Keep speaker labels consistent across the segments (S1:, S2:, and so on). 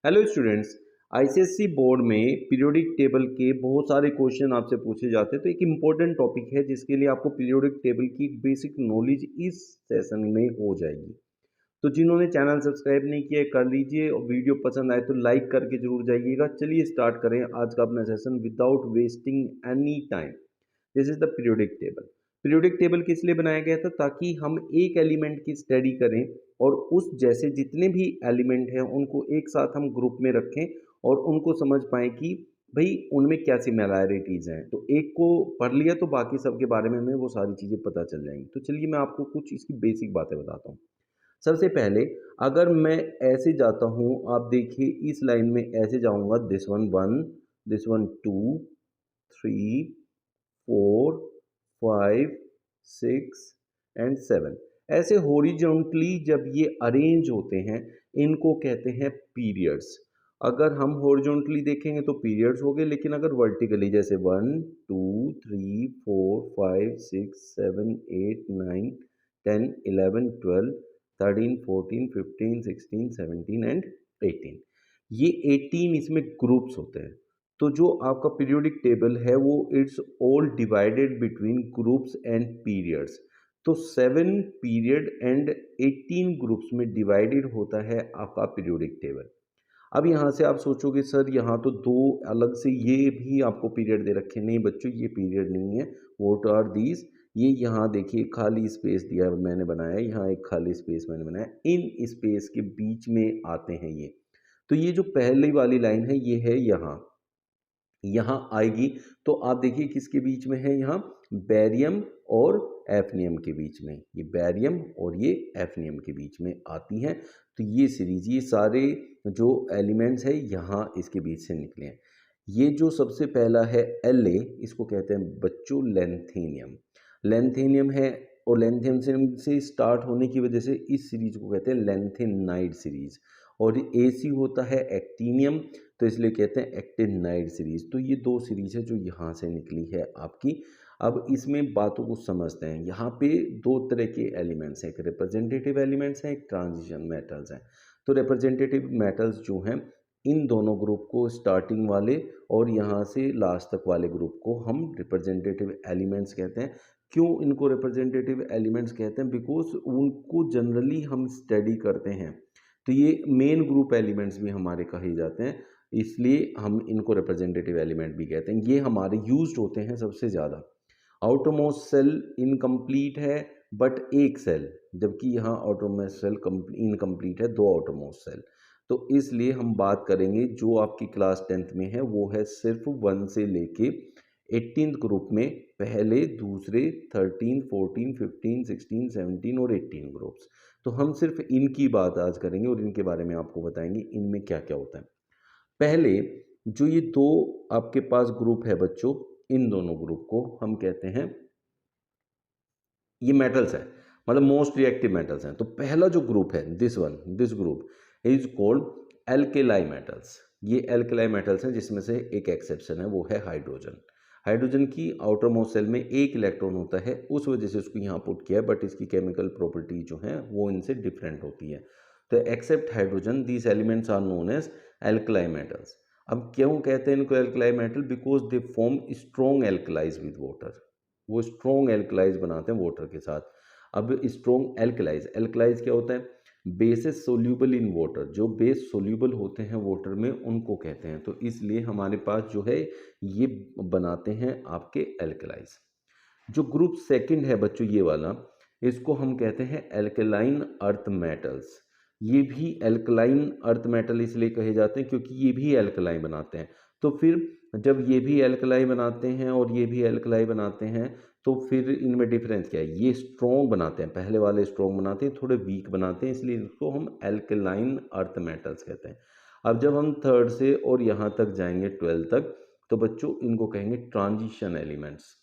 S1: Hello students. ICSE board में periodic table के बहुत सारे क्वेश्चन आपसे पूछे जाते हैं, तो एक इम्पोर्टेंट टॉपिक है जिसके लिए आपको पीरियोडिक टेबल की बेसिक नॉलेज इस सेशन में हो जाएगी। तो जिन्होंने चैनल सब्सक्राइब नहीं किया कर लीजिए और वीडियो पसंद आए तो लाइक करके जरूर जाइएगा। चलिए स्टार्ट करें आज का अपना session without wasting any time. This is the periodic table. Periodic table किस लिए बनाया गया था? ताकि हम एक एलिमेंट की स्टडी करें और उस जैसे जितने भी एलिमेंट हैं उनको एक साथ हम ग्रुप में रखें और उनको समझ पाएं कि भाई उनमें क्या सिमिलैरिटीज हैं। तो एक को पढ़ लिया तो बाकी सब के बारे में हमें वो सारी चीज़ें पता चल जाएंगी। तो चलिए मैं आपको कुछ इसकी बेसिक बातें बताता हूँ। सबसे पहले अगर मैं ऐसे जाता हूँ, आप देखिए इस लाइन में ऐसे जाऊंगा, this one one, this one two, three, 4, 5, 6 and 7। ऐसे हॉरिजॉन्टली जब ये अरेंज होते हैं इनको कहते हैं पीरियड्स। अगर हम हॉरिजॉन्टली देखेंगे तो पीरियड्स हो गए, लेकिन अगर वर्टिकली जैसे 1 2 3 4 5 6 7 8 9 10 11 12 13 14 15 16 17 एंड 18, ये 18 इसमें ग्रुप्स होते हैं। तो जो आपका पीरियोडिक टेबल है वो it's all divided between groups and periods. तो 7 पीरियड एंड 18 ग्रुप्स में डिवाइडेड होता है आपका पीरियोडिक टेबल। अब यहाँ से आप सोचोगे सर यहाँ तो दो अलग से ये भी आपको पीरियड दे रखे। नहीं बच्चों, ये पीरियड नहीं है। What are these? ये यहाँ देखिए खाली स्पेस दिया है, मैंने बनाया, यहाँ एक खाली स्पेस मैंने बनाया, इन स्पेस के बीच में आते हैं ये। तो ये जो पहली वाली लाइन है ये है यहाँ यहाँ आएगी। तो आप देखिए किसके बीच में है, यहाँ बैरियम और एफनियम के बीच में, ये बैरियम और ये एफनियम के बीच में आती हैं। तो ये सीरीज, ये सारे जो एलिमेंट्स है यहाँ इसके बीच से निकले हैं। ये जो सबसे पहला है La, इसको कहते हैं बच्चों लेंथेनियम। लेंथेनियम है और लेंथेनियम से स्टार्ट होने की वजह से इस सीरीज को कहते हैं लेंथेनाइड सीरीज। और AC होता है एक्टीनियम, तो इसलिए कहते हैं एक्टिनाइड सीरीज। तो ये दो सीरीज है जो यहाँ से निकली है आपकी। अब इसमें बातों को समझते हैं। यहाँ पे दो तरह के एलिमेंट्स हैं, एक रिप्रेजेंटेटिव एलिमेंट्स हैं, एक ट्रांजिशन मेटल्स हैं। तो रिप्रेजेंटेटिव मेटल्स जो हैं इन दोनों ग्रुप को, स्टार्टिंग वाले और यहाँ से लास्ट तक वाले ग्रुप को हम रिप्रेजेंटेटिव एलिमेंट्स कहते हैं। क्यों इनको रिप्रेजेंटेटिव एलिमेंट्स कहते हैं? बिकॉज उनको जनरली हम स्टडी करते हैं, तो ये मेन ग्रुप एलिमेंट्स भी हमारे कहे जाते हैं, इसलिए हम इनको रिप्रेजेंटेटिव एलिमेंट भी कहते हैं। ये हमारे यूज्ड होते हैं सबसे ज़्यादा। आउटरमोस्ट सेल इनकम्प्लीट है बट एक सेल, जबकि यहाँ आउटरमोस्ट सेल इनकम्प्लीट है, दो आउटरमोस्ट सेल। तो इसलिए हम बात करेंगे जो आपकी क्लास 10th में है वो है सिर्फ 1 से लेके 18th ग्रुप में, पहले दूसरे 13 14 15 16 17 और 18 ग्रुप्स। तो हम सिर्फ इनकी बात आज करेंगे और इनके बारे में आपको बताएंगे इनमें क्या क्या होता है। पहले जो ये दो आपके पास ग्रुप है बच्चों, इन दोनों ग्रुप को हम कहते हैं, ये मेटल्स है, मतलब मोस्ट रिएक्टिव मेटल्स हैं। तो पहला जो ग्रुप है this group is called alkali metals. ये एल्केलाई मेटल्स हैं जिसमें से एक एक्सेप्शन है, वो है हाइड्रोजन। हाइड्रोजन की आउटर मोस्ट सेल में एक इलेक्ट्रॉन होता है, उस वजह से उसको यहाँ पुट किया है, बट इसकी केमिकल प्रॉपर्टी जो है वो इनसे डिफरेंट होती है। तो except hydrogen these elements are known as alkali metals. अब क्यों कहते हैं इनको alkali metal? Because they form strong alkalis with water. वो स्ट्रॉन्ग एल्कलाइज बनाते हैं वाटर के साथ। अब स्ट्रॉन्ग एल्कलाइज क्या होता है? बेसेस सोल्यूबल इन वाटर, जो बेस सोल्यूबल होते हैं वाटर में उनको कहते हैं। तो इसलिए हमारे पास जो है ये बनाते हैं आपके एल्कलाइज। जो ग्रुप सेकंड है बच्चों ये वाला, इसको हम कहते हैं एल्कलाइन अर्थ मेटल्स। ये भी एल्कलाइन अर्थ मेटल इसलिए कहे जाते हैं क्योंकि ये भी एल्कलाई बनाते हैं। तो फिर जब ये भी एल्कलाई बनाते हैं और ये भी एल्कलाई बनाते हैं तो फिर इनमें डिफरेंस क्या है? ये स्ट्रॉन्ग बनाते हैं, पहले वाले स्ट्रॉन्ग बनाते हैं, थोड़े वीक बनाते हैं, इसलिए इसको हम एल्कलाइन अर्थ मेटल्स कहते हैं। अब जब हम थर्ड से और यहाँ तक जाएंगे 12 तक, तो बच्चों इनको कहेंगे ट्रांजिशन एलिमेंट्स।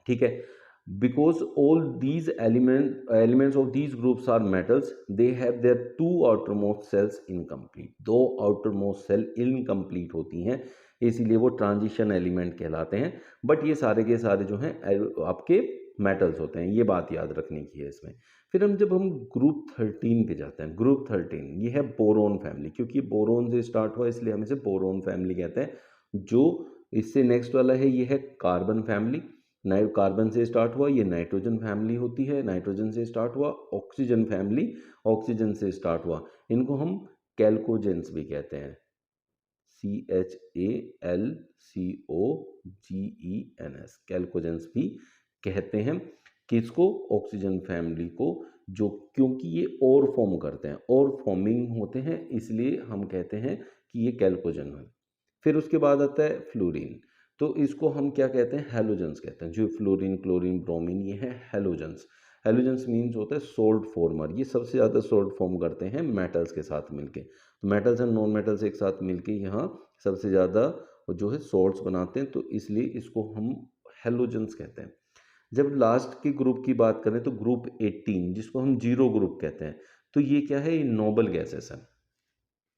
S1: ठीक है, because all these elements of these groups are metals, they have their two outermost cells incomplete. दो आउटरमोस्ट सेल इनकम्प्लीट होती हैं, इसीलिए वो ट्रांजिशन एलिमेंट कहलाते हैं। बट ये सारे के सारे जो हैं आपके मेटल्स होते हैं, ये बात याद रखने की है इसमें। फिर जब हम ग्रुप 13 पे जाते हैं, ग्रुप 13 ये है बोरोन फैमिली, क्योंकि बोरोन से स्टार्ट हुआ इसलिए हम इसे बोरोन फैमिली कहते हैं। जो इससे नेक्स्ट वाला है ये है कार्बन फैमिली, कार्बन से स्टार्ट हुआ, ये नाइट्रोजन फैमिली होती है, नाइट्रोजन से स्टार्ट हुआ। ऑक्सीजन फैमिली, ऑक्सीजन से स्टार्ट हुआ, इनको हम कैल्कोजेंस भी कहते हैं, CHALCOGENS, कैल्कोजेंस भी कहते हैं किसको, ऑक्सीजन फैमिली को, जो क्योंकि ये और फॉर्म करते हैं और फॉर्मिंग होते हैं इसलिए हम कहते हैं कि ये कैल्कोजन है। फिर उसके बाद आता है फ्लोरीन, तो इसको हम क्या कहते हैं, हेलोजेंस कहते हैं। जो फ्लोरीन, क्लोरीन, ब्रोमीन, ये है हेलोजेंस। हेलोजेंस मीन्स होता है सोल्ट फॉर्मर, ये सबसे ज़्यादा सोल्ट फॉर्म करते हैं मेटल्स के साथ मिलके। तो मेटल्स एंड नॉन मेटल्स एक साथ मिलके यहाँ सबसे ज़्यादा जो है सोल्ट्स बनाते हैं, तो इसलिए इसको हम हेलोजेंस कहते हैं। जब लास्ट के ग्रुप की बात करें तो ग्रुप 18 जिसको हम जीरो ग्रुप कहते हैं, तो ये क्या है, ये नोबल गैसेस है,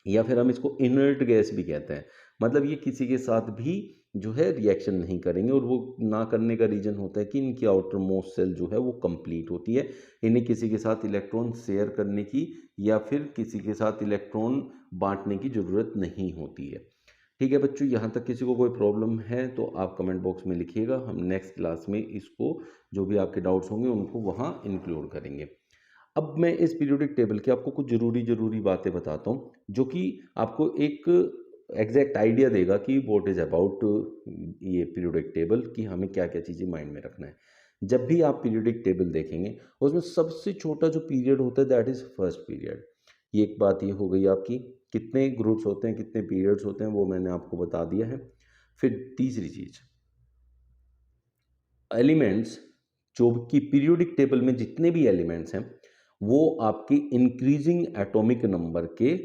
S1: या फिर हम इसको इनर्ट गैस भी कहते हैं। मतलब ये किसी के साथ भी जो है रिएक्शन नहीं करेंगे, और वो ना करने का रीजन होता है कि इनकी आउटर मोस्ट सेल जो है वो कंप्लीट होती है, इन्हें किसी के साथ इलेक्ट्रॉन शेयर करने की या फिर किसी के साथ इलेक्ट्रॉन बांटने की ज़रूरत नहीं होती है। ठीक है बच्चों, यहाँ तक किसी को कोई प्रॉब्लम है तो आप कमेंट बॉक्स में लिखिएगा, हम नेक्स्ट क्लास में इसको जो भी आपके डाउट्स होंगे उनको वहाँ इंक्लूड करेंगे। अब मैं इस पीरियोडिक टेबल की आपको कुछ ज़रूरी बातें बताता हूँ, जो कि आपको एक एग्जैक्ट आइडिया देगा कि व्हाट इज़ अबाउट ये पीरियोडिक टेबल, कि हमें क्या क्या चीज़ें माइंड में रखना है। जब भी आप पीरियोडिक टेबल देखेंगे उसमें सबसे छोटा जो पीरियड होता है दैट इज़ फर्स्ट पीरियड। ये एक बात ये हो गई आपकी, कितने ग्रुप्स होते हैं, कितने पीरियड्स होते हैं वो मैंने आपको बता दिया है। फिर तीसरी चीज़, एलिमेंट्स, जो कि पीरियोडिक टेबल में जितने भी एलिमेंट्स हैं वो आपके इंक्रीजिंग एटॉमिक नंबर के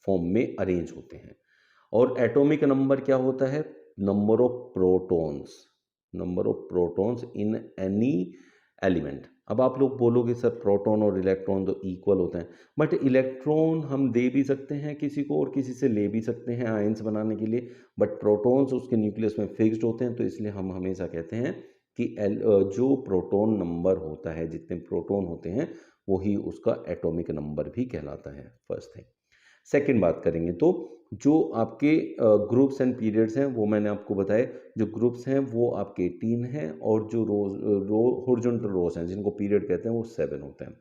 S1: फॉर्म में अरेंज होते हैं। और एटॉमिक नंबर क्या होता है, number of protons, number of protons in any element. अब आप लोग बोलोगे सर प्रोटॉन और इलेक्ट्रॉन तो इक्वल होते हैं, बट इलेक्ट्रॉन हम दे भी सकते हैं किसी को और किसी से ले भी सकते हैं आयंस बनाने के लिए, बट प्रोटॉन्स उसके न्यूक्लियस में फिक्स्ड होते हैं, तो इसलिए हम हमेशा कहते हैं कि जो प्रोटॉन नंबर होता है, जितने प्रोटॉन होते हैं वही उसका एटॉमिक नंबर भी कहलाता है, फर्स्ट थिंग। सेकंड बात करेंगे तो जो आपके ग्रुप्स एंड पीरियड्स हैं वो मैंने आपको बताए, जो ग्रुप्स हैं वो आपके 18 हैं, और जो हॉरिजॉन्टल रोज हैं जिनको पीरियड कहते हैं वो 7 होते हैं।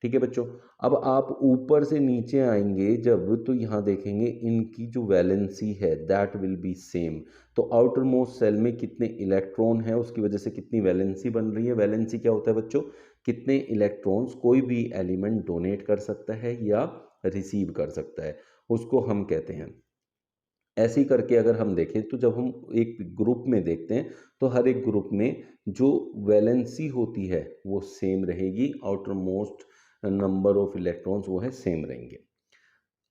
S1: ठीक है बच्चों, अब आप ऊपर से नीचे आएंगे जब, तो यहाँ देखेंगे इनकी जो वैलेंसी है दैट विल बी सेम। तो आउटर मोस्ट सेल में कितने इलेक्ट्रॉन है उसकी वजह से कितनी वैलेंसी बन रही है। वैलेंसी क्या होता है बच्चों, कितने इलेक्ट्रॉन्स कोई भी एलिमेंट डोनेट कर सकता है या रिसीव कर सकता है, उसको हम कहते हैं। ऐसे ही करके अगर हम देखें तो जब हम एक ग्रुप में देखते हैं तो हर एक ग्रुप में जो वैलेंसी होती है वो सेम रहेगी, outer most number of electrons वो है सेम रहेंगे।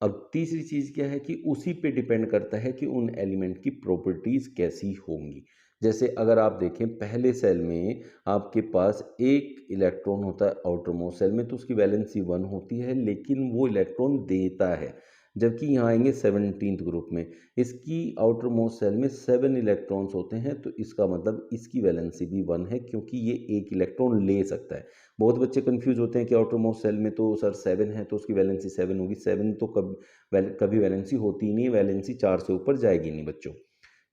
S1: अब तीसरी चीज़ क्या है कि उसी पे डिपेंड करता है कि उन एलिमेंट की प्रॉपर्टीज़ कैसी होंगी। जैसे अगर आप देखें पहले सेल में आपके पास एक इलेक्ट्रॉन होता है आउटर मोस्ट सेल में, तो उसकी वैलेंसी 1 होती है लेकिन वो इलेक्ट्रॉन देता है। जबकि यहाँ आएंगे 17th ग्रुप में, इसकी आउटर मोस्ट सेल में 7 इलेक्ट्रॉन्स होते हैं, तो इसका मतलब इसकी वैलेंसी भी 1 है क्योंकि ये एक इलेक्ट्रॉन ले सकता है। बहुत बच्चे कंफ्यूज होते हैं कि आउटर मोस्ट सेल में तो सर 7 है तो उसकी वैलेंसी 7 होगी। 7 तो कभी वैलेंसी होती ही नहीं है, वैलेंसी 4 से ऊपर जाएगी नहीं बच्चों।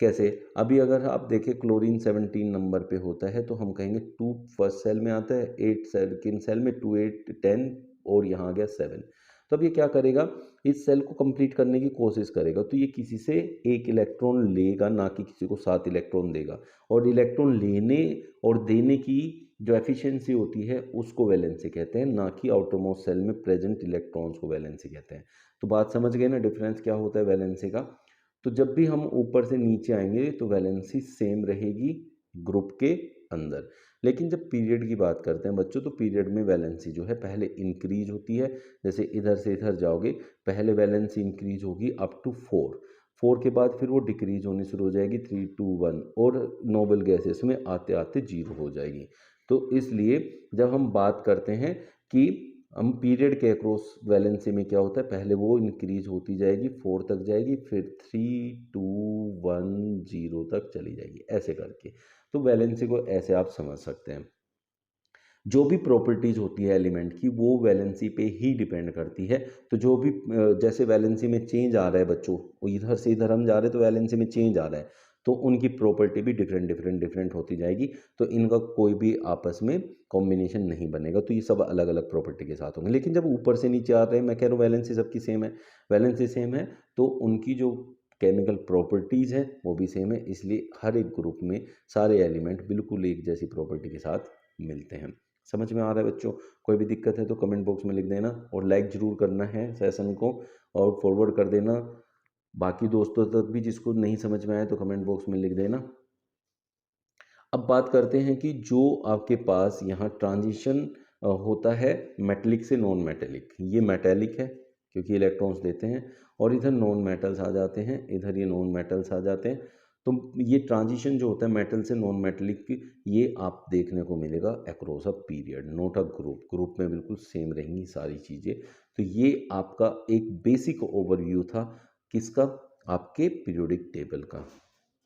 S1: कैसे, अभी अगर आप देखें क्लोरीन 17 नंबर पे होता है तो हम कहेंगे 2 फर्स्ट सेल में आता है, 8 सेकंड सेल में, 2 8 10, और यहाँ आ गया 7। तो अब ये क्या करेगा, इस सेल को कंप्लीट करने की कोशिश करेगा, तो ये किसी से एक इलेक्ट्रॉन लेगा ना कि किसी को 7 इलेक्ट्रॉन देगा। और इलेक्ट्रॉन लेने और देने की जो एफिशिएंसी होती है उसको वैलेंसी कहते हैं, ना कि आउटर मोस्ट सेल में प्रेजेंट इलेक्ट्रॉन्स को वैलेंसी कहते हैं। तो बात समझ गए ना डिफरेंस क्या होता है वैलेंसी का। तो जब भी हम ऊपर से नीचे आएंगे तो वैलेंसी सेम रहेगी ग्रुप के अंदर। लेकिन जब पीरियड की बात करते हैं बच्चों तो पीरियड में वैलेंसी जो है पहले इंक्रीज होती है। जैसे इधर से इधर जाओगे पहले वैलेंसी इंक्रीज होगी अप टू 4 के बाद फिर वो डिक्रीज होनी शुरू हो जाएगी 3 2 1, और नोबल गैसेस में आते आते 0 हो जाएगी। तो इसलिए जब हम बात करते हैं कि हम पीरियड के अक्रॉस वैलेंसी में क्या होता है, पहले वो इंक्रीज होती जाएगी 4 तक जाएगी, फिर 3 2 1 0 तक चली जाएगी, ऐसे करके। तो वैलेंसी को ऐसे आप समझ सकते हैं। जो भी प्रॉपर्टीज़ होती है एलिमेंट की वो वैलेंसी पे ही डिपेंड करती है। तो जो भी जैसे वैलेंसी में चेंज आ रहा है बच्चों, वो इधर से इधर हम जा रहे हैं तो वैलेंसी में चेंज आ रहा है, तो उनकी प्रॉपर्टी भी डिफरेंट होती जाएगी। तो इनका कोई भी आपस में कॉम्बिनेशन नहीं बनेगा, तो ये सब अलग अलग प्रॉपर्टी के साथ होंगे। लेकिन जब ऊपर से नीचे आ रहे हैं, मैं कह रहा हूँ वैलेंसी सबकी सेम है, वैलेंसी सेम है, तो उनकी जो केमिकल प्रॉपर्टीज़ है वो भी सेम है, इसलिए हर एक ग्रुप में सारे एलिमेंट बिल्कुल एक जैसी प्रॉपर्टी के साथ मिलते हैं। समझ में आ रहा है बच्चों? कोई भी दिक्कत है तो कमेंट बॉक्स में लिख देना, और लाइक ज़रूर करना है सेशन को, और फॉरवर्ड कर देना बाकी दोस्तों तक भी। जिसको नहीं समझ में आए तो कमेंट बॉक्स में लिख देना। अब बात करते हैं कि जो आपके पास यहाँ ट्रांजिशन होता है मेटेलिक से नॉन मेटेलिक, ये मेटेलिक है क्योंकि इलेक्ट्रॉन्स देते हैं, और इधर नॉन मेटल्स आ जाते हैं, इधर ये नॉन मेटल्स आ जाते हैं। तो ये ट्रांजिशन जो होता है मेटल से नॉन मेटेलिक, ये आप देखने को मिलेगा across a period, note a group. Group में बिल्कुल सेम रहेंगी सारी चीज़ें। तो ये आपका एक बेसिक ओवरव्यू था किसका, आपके पीरियोडिक टेबल का।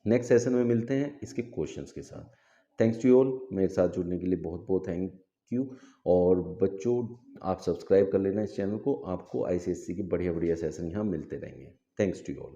S1: नेक्स्ट सेशन में मिलते हैं इसके क्वेश्चंस के साथ। थैंक्स टू ऑल, मेरे साथ जुड़ने के लिए बहुत बहुत थैंक यू। और बच्चों आप सब्सक्राइब कर लेना इस चैनल को, आपको आईसीएससी की बढ़िया बढ़िया सेशन यहाँ मिलते रहेंगे। Thanks to all.